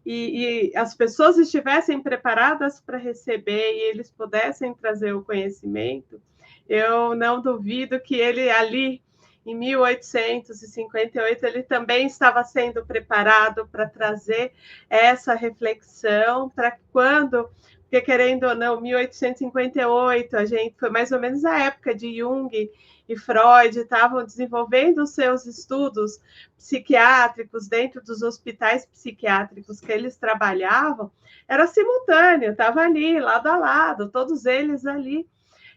e as pessoas estivessem preparadas para receber e eles pudessem trazer o conhecimento, eu não duvido que ele ali, em 1858, ele também estava sendo preparado para trazer essa reflexão, para quando, porque querendo ou não, 1858, a gente foi mais ou menos a época de Jung e Freud estavam desenvolvendo os seus estudos psiquiátricos dentro dos hospitais psiquiátricos que eles trabalhavam, era simultâneo, estava ali, lado a lado, todos eles ali,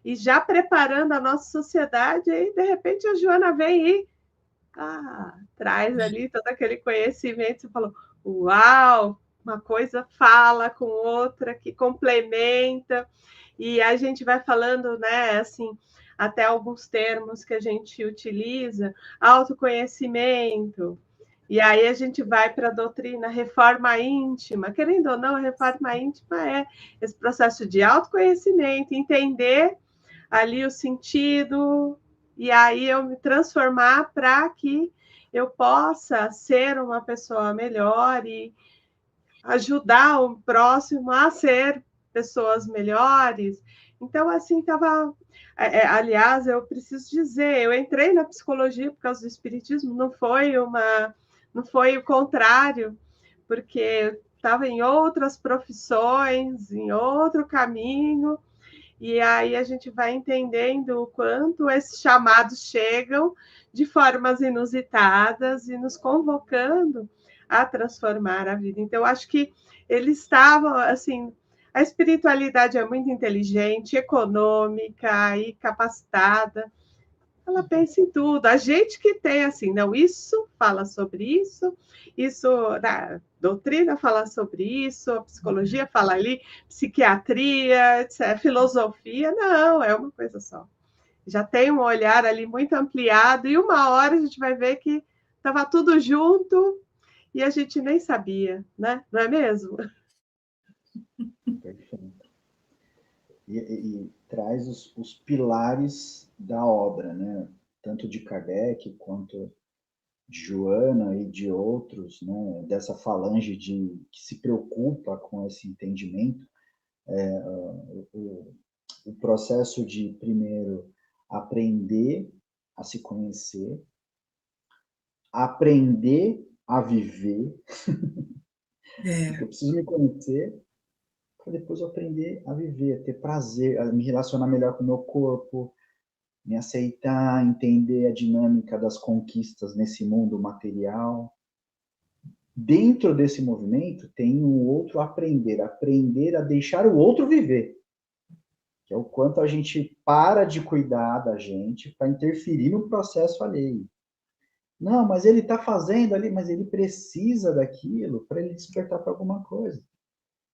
e já preparando a nossa sociedade, e de repente a Joana vem e traz ali todo aquele conhecimento, você falou, uau, uma coisa fala com outra, que complementa, e a gente vai falando, né, assim, até alguns termos que a gente utiliza, autoconhecimento, e aí a gente vai para a doutrina reforma íntima. Querendo ou não, a reforma íntima é esse processo de autoconhecimento, entender ali o sentido, e aí eu me transformar para que eu possa ser uma pessoa melhor e ajudar o próximo a ser pessoas melhores. Então, assim, estava... aliás, eu preciso dizer, eu entrei na psicologia por causa do espiritismo, não foi o contrário, porque eu estava em outras profissões, em outro caminho, e aí a gente vai entendendo o quanto esses chamados chegam de formas inusitadas e nos convocando a transformar a vida. Então, acho que eles estavam, assim, a espiritualidade é muito inteligente, econômica e capacitada. ela pensa em tudo. A gente que tem assim, não, isso fala sobre isso, a doutrina fala sobre isso, a psicologia fala ali, psiquiatria, etc., filosofia, não, é uma coisa só. Já tem um olhar ali muito ampliado, e uma hora a gente vai ver que estava tudo junto e a gente nem sabia, né? Não é mesmo? Perfeito. E traz os pilares da obra, né? Tanto de Kardec quanto de Joana e de outros, né? Dessa falange que se preocupa com esse entendimento, o processo de, primeiro, aprender a se conhecer, aprender a viver. Eu preciso me conhecer para depois eu aprender a viver, a ter prazer, a me relacionar melhor com o meu corpo, me aceitar, entender a dinâmica das conquistas nesse mundo material. Dentro desse movimento tem o outro aprender a deixar o outro viver, que é o quanto a gente para de cuidar da gente para interferir no processo alheio. Não, mas ele está fazendo ali, mas ele precisa daquilo para ele despertar para alguma coisa.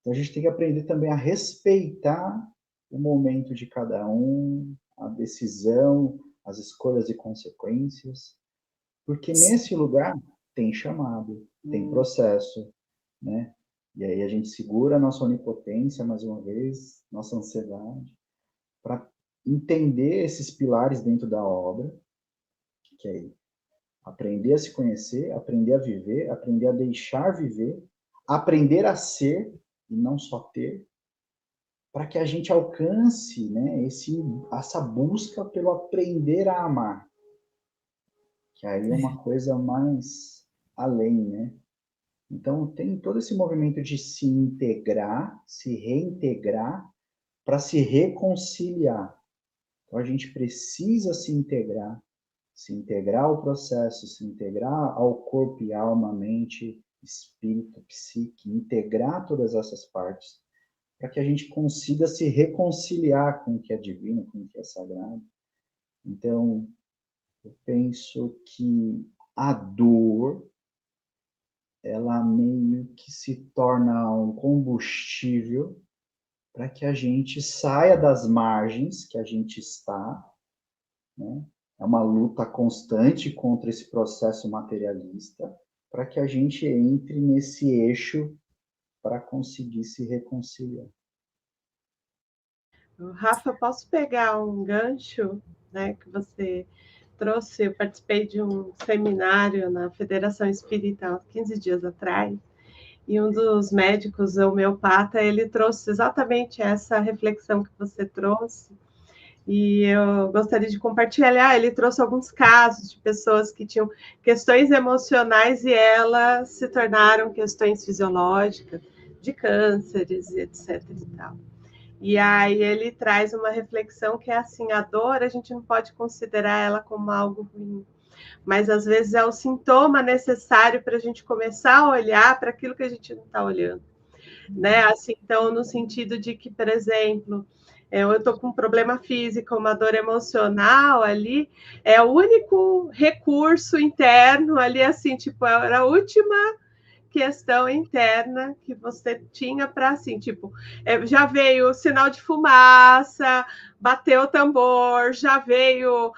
Então a gente tem que aprender também a respeitar o momento de cada um, a decisão, as escolhas e consequências, porque nesse lugar tem chamado, tem processo, né? E aí a gente segura a nossa onipotência, mais uma vez, nossa ansiedade, para entender esses pilares dentro da obra, que é aprender a se conhecer, aprender a viver, aprender a deixar viver, aprender a ser e não só ter, para que a gente alcance, né, essa busca pelo aprender a amar, que aí é uma coisa mais além, né? Então tem todo esse movimento de se integrar, se reintegrar, para se reconciliar. Então a gente precisa se integrar ao processo, se integrar ao corpo e alma, mente, espírito, psique, integrar todas essas partes, para que a gente consiga se reconciliar com o que é divino, com o que é sagrado. Então, eu penso que a dor, ela meio que se torna um combustível para que a gente saia das margens que a gente está, né? É uma luta constante contra esse processo materialista, para que a gente entre nesse eixo para conseguir se reconciliar. Rafa, posso pegar um gancho, né, que você trouxe? Eu participei de um seminário na Federação Espírita há 15 dias atrás, e um dos médicos homeopata, ele trouxe exatamente essa reflexão que você trouxe, e eu gostaria de compartilhar. Ele trouxe alguns casos de pessoas que tinham questões emocionais e elas se tornaram questões fisiológicas, de cânceres, etc. e tal. E aí ele traz uma reflexão que é assim, a dor, a gente não pode considerar ela como algo ruim, mas às vezes é o sintoma necessário para a gente começar a olhar para aquilo que a gente não está olhando, né? Assim, então, no sentido de que, por exemplo, eu estou com um problema físico, uma dor emocional ali, é o único recurso interno ali, assim, tipo, era a última questão interna que você tinha para, assim, tipo, já veio o sinal de fumaça, bateu o tambor, já veio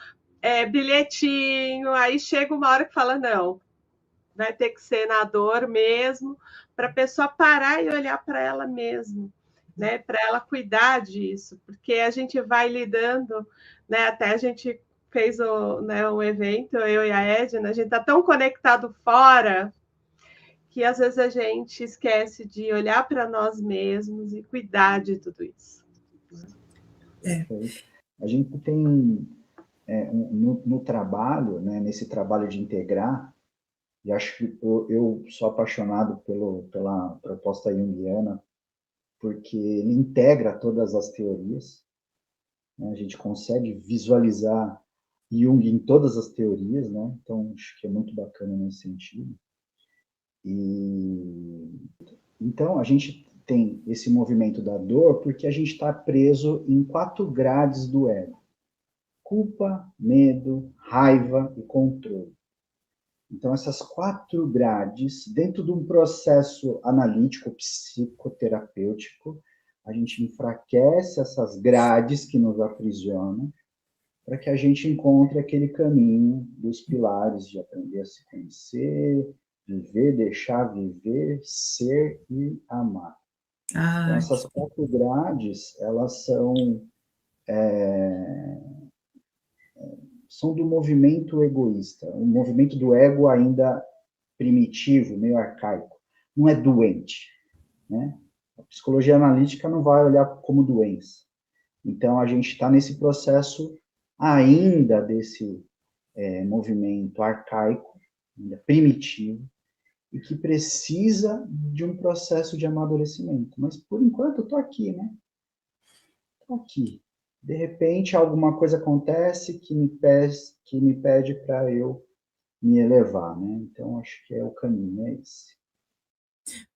bilhetinho, aí chega uma hora que fala, não, vai ter que ser na dor mesmo, para a pessoa parar e olhar para ela mesma, né? Para ela cuidar disso, porque a gente vai lidando, né? Até a gente fez um evento, eu e a Edna, a gente está tão conectado fora que às vezes a gente esquece de olhar para nós mesmos e cuidar de tudo isso. A gente tem, no trabalho, né, nesse trabalho de integrar, e acho que eu sou apaixonado pela proposta junguiana, porque ele integra todas as teorias, né? A gente consegue visualizar Jung em todas as teorias, né? Então acho que é muito bacana nesse sentido. E então a gente tem esse movimento da dor porque a gente está preso em 4 grades do ego. culpa, medo, raiva e controle. Então, essas 4 grades, dentro de um processo analítico, psicoterapêutico, a gente enfraquece essas grades que nos aprisionam, para que a gente encontre aquele caminho dos pilares de aprender a se conhecer, viver, deixar viver, ser e amar. Então, essas 4 grades, elas são do movimento egoísta, um movimento do ego ainda primitivo, meio arcaico. Não é doente, né? A psicologia analítica não vai olhar como doença. Então, a gente está nesse processo ainda desse movimento arcaico, ainda primitivo, e que precisa de um processo de amadurecimento. Mas, por enquanto, eu estou aqui, né? Estou aqui. De repente, alguma coisa acontece que me pede para eu me elevar, né? Então, acho que o caminho é esse.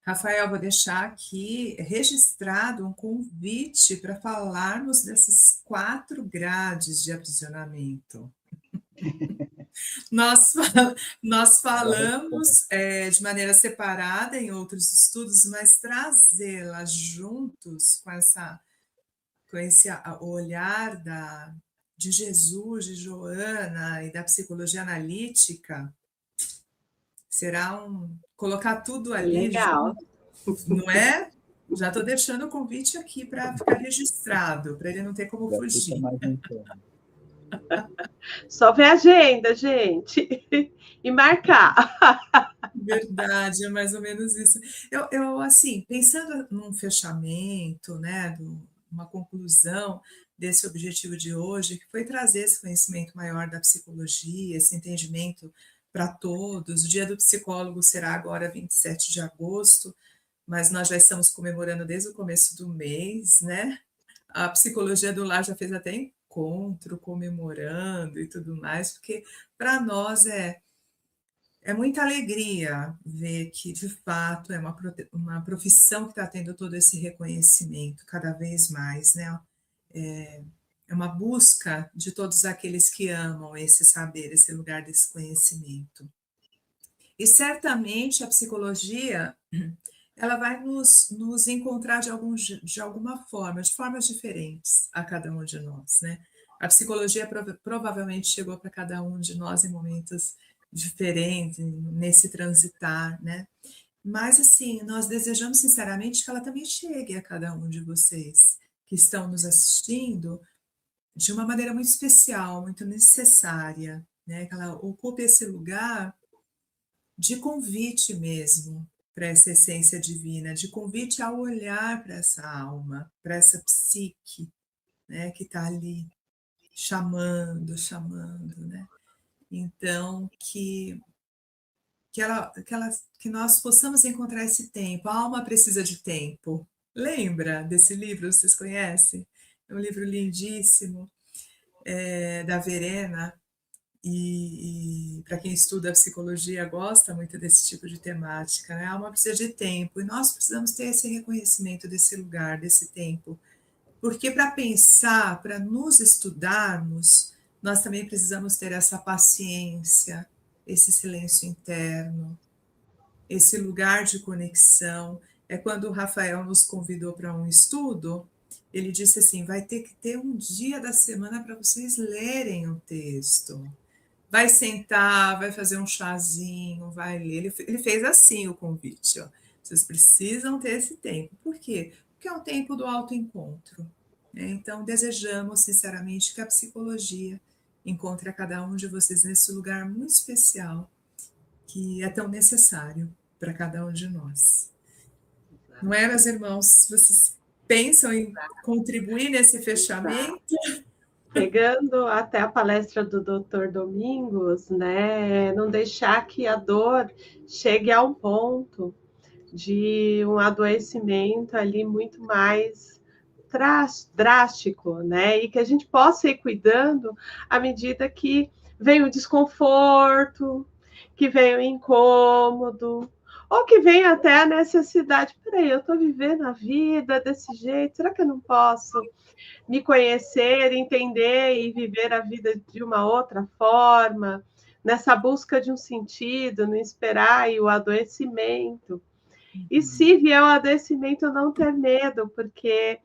Rafael, vou deixar aqui registrado um convite para falarmos dessas 4 grades de aprisionamento. Nós falamos de maneira separada em outros estudos, mas trazê-las juntos com esse olhar de Jesus, de Joana e da psicologia analítica, será colocar tudo ali. Legal. Não é? Já estou deixando o convite aqui para ficar registrado, para ele não ter como fugir. Só ver a agenda, gente, e marcar. Verdade, é mais ou menos isso. Eu assim, pensando num fechamento, né, uma conclusão desse objetivo de hoje, que foi trazer esse conhecimento maior da psicologia, esse entendimento para todos. O Dia do Psicólogo será agora 27 de agosto, mas nós já estamos comemorando desde o começo do mês, né? A Psicologia do Lar já fez até encontro comemorando e tudo mais, porque para nós é muita alegria ver que, de fato, é uma profissão que está tendo todo esse reconhecimento cada vez mais, né? É uma busca de todos aqueles que amam esse saber, esse lugar desse conhecimento. E certamente a psicologia ela vai nos encontrar de alguma forma, de formas diferentes a cada um de nós, né? A psicologia provavelmente chegou para cada um de nós em momentos diferentes, nesse transitar, né? Mas, assim, nós desejamos sinceramente que ela também chegue a cada um de vocês que estão nos assistindo de uma maneira muito especial, muito necessária, né? Que ela ocupe esse lugar de convite mesmo para essa essência divina, de convite ao olhar para essa alma, para essa psique, né, que está ali chamando, né? Então, que nós possamos encontrar esse tempo. A alma precisa de tempo. Lembra desse livro? Vocês conhecem? É um livro lindíssimo, da Verena, e para quem estuda psicologia gosta muito desse tipo de temática, né? A alma precisa de tempo e nós precisamos ter esse reconhecimento desse lugar, desse tempo, porque para pensar, para nos estudarmos, nós também precisamos ter essa paciência, esse silêncio interno, esse lugar de conexão. É quando o Rafael nos convidou para um estudo, ele disse assim, vai ter que ter um dia da semana para vocês lerem o texto. Vai sentar, vai fazer um chazinho, vai ler. Ele fez assim o convite, ó. Vocês precisam ter esse tempo. Por quê? Porque é um tempo do autoencontro, né? Então, desejamos sinceramente que a psicologia encontre a cada um de vocês nesse lugar muito especial, que é tão necessário para cada um de nós. Não é, meus irmãos? Vocês pensam em contribuir nesse fechamento? Pegando até a palestra do Dr. Domingos, né, não deixar que a dor chegue a um ponto de um adoecimento ali muito mais drástico, né, e que a gente possa ir cuidando à medida que vem o desconforto, que vem o incômodo, ou que vem até a necessidade, peraí, eu estou vivendo a vida desse jeito, será que eu não posso me conhecer, entender e viver a vida de uma outra forma, nessa busca de um sentido, não esperar e o adoecimento. E se vier o adoecimento, não ter medo, porque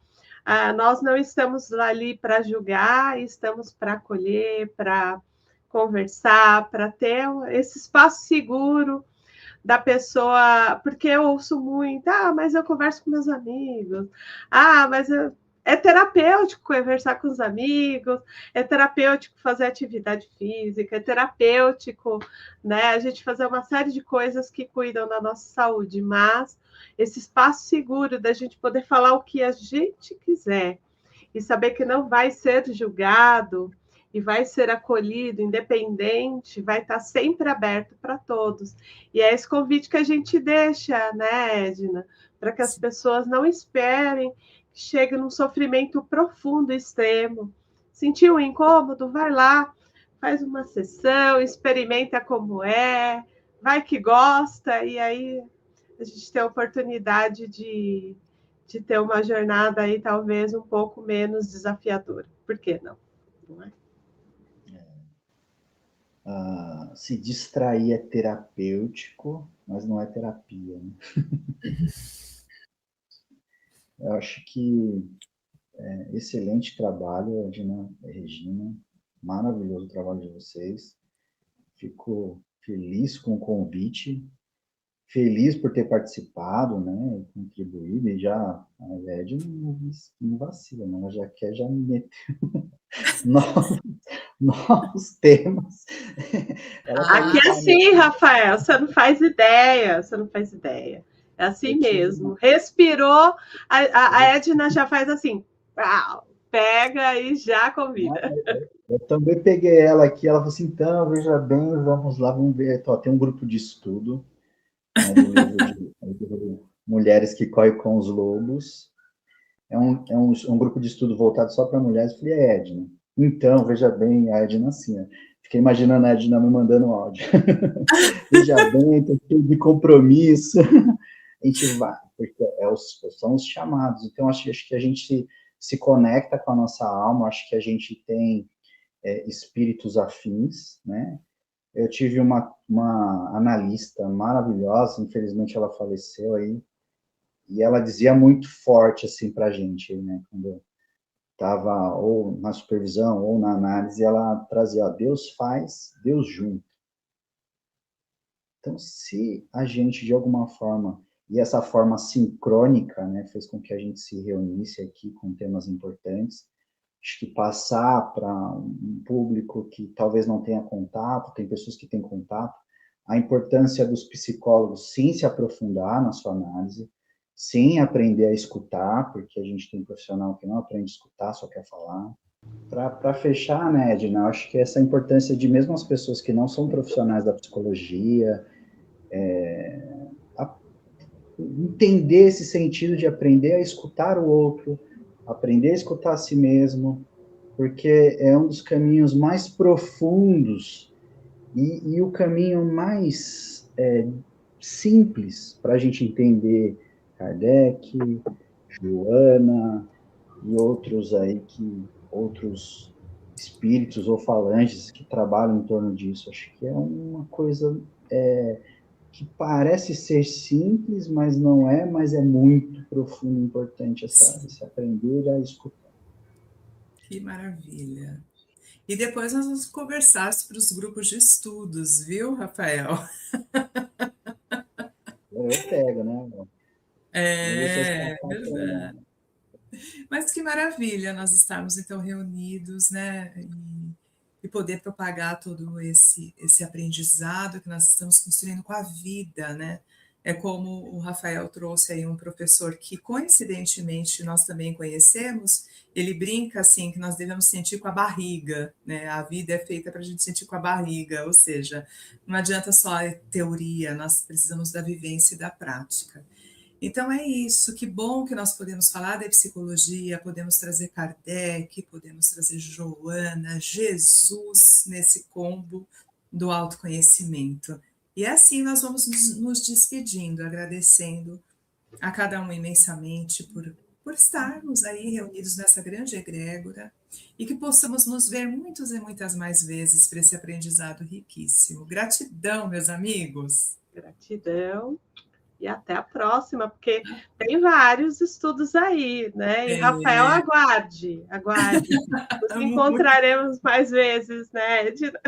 nós não estamos ali para julgar, estamos para acolher, para conversar, para ter esse espaço seguro da pessoa, porque eu ouço muito, mas eu converso com meus amigos, mas é terapêutico conversar com os amigos, é terapêutico fazer atividade física, é terapêutico, né, a gente fazer uma série de coisas que cuidam da nossa saúde, mas esse espaço seguro da gente poder falar o que a gente quiser e saber que não vai ser julgado e vai ser acolhido, independente, vai estar sempre aberto para todos. E é esse convite que a gente deixa, né, Edna? Para que as pessoas não esperem que chegue num sofrimento profundo, extremo. Sentiu um incômodo? Vai lá, faz uma sessão, experimenta como é, vai que gosta, e aí a gente tem a oportunidade de ter uma jornada aí talvez um pouco menos desafiadora. Por que não? Não é? Se distrair é terapêutico, mas não é terapia. Né? Eu acho que excelente trabalho, Edna, Regina, maravilhoso o trabalho de vocês. Fico feliz com o convite, feliz por ter participado, né, contribuído, e já a Edna não vacila, né? Ela já quer me meter novos temas. Aqui é assim, Rafael, você não faz ideia, você não faz ideia. É assim mesmo. Respirou, a Edna já faz assim, pega e já convida. Eu também peguei ela aqui, ela falou assim, então, veja bem, vamos lá, vamos ver. Tem um grupo de estudo, né, do livro de Mulheres que Correm com os Lobos. É um grupo de estudo voltado só para mulheres. Eu falei, Edna. Então, veja bem, a Edna assim, fiquei imaginando a Edna me mandando um áudio. Veja bem, estou cheio de compromisso. A gente vai, porque são os chamados. Então, acho que a gente se conecta com a nossa alma, acho que a gente tem espíritos afins, né? Eu tive uma analista maravilhosa, infelizmente ela faleceu aí, e ela dizia muito forte assim para a gente, né? Quando estava ou na supervisão ou na análise, ela trazia: Deus faz, Deus junto. Então, se a gente de alguma forma, e essa forma sincrônica, né, fez com que a gente se reunisse aqui com temas importantes, acho que passar para um público que talvez não tenha contato, tem pessoas que têm contato, a importância dos psicólogos sim se aprofundar na sua análise, sim aprender a escutar, porque a gente tem profissional que não aprende a escutar, só quer falar. Para fechar, né, Edna, acho que essa importância de mesmo as pessoas que não são profissionais da psicologia, entender esse sentido de aprender a escutar o outro, aprender a escutar a si mesmo, porque é um dos caminhos mais profundos e o caminho mais simples para a gente entender Kardec, Joana e outros aí outros espíritos ou falanges que trabalham em torno disso. Acho que é uma coisa que parece ser simples, mas não é, mas é muito profundo e importante esse aprender a escutar. Que maravilha. E depois nós vamos conversar sobre os grupos de estudos, viu, Rafael? Eu pego, né? Verdade. Mas que maravilha nós estarmos então reunidos, né? E poder propagar todo esse aprendizado que nós estamos construindo com a vida, né? É como o Rafael trouxe aí um professor que, coincidentemente, nós também conhecemos, ele brinca assim que nós devemos sentir com a barriga, né? A vida é feita para a gente sentir com a barriga, ou seja, não adianta só a teoria, nós precisamos da vivência e da prática. Então é isso, que bom que nós podemos falar da psicologia, podemos trazer Kardec, podemos trazer Joana, Jesus nesse combo do autoconhecimento. E assim nós vamos nos despedindo, agradecendo a cada um imensamente por estarmos aí reunidos nessa grande egrégora e que possamos nos ver muitas e muitas mais vezes para esse aprendizado riquíssimo. Gratidão, meus amigos. Gratidão. E até a próxima, porque tem vários estudos aí, né? E Rafael, aguarde. Nos encontraremos mais vezes, né, Edna?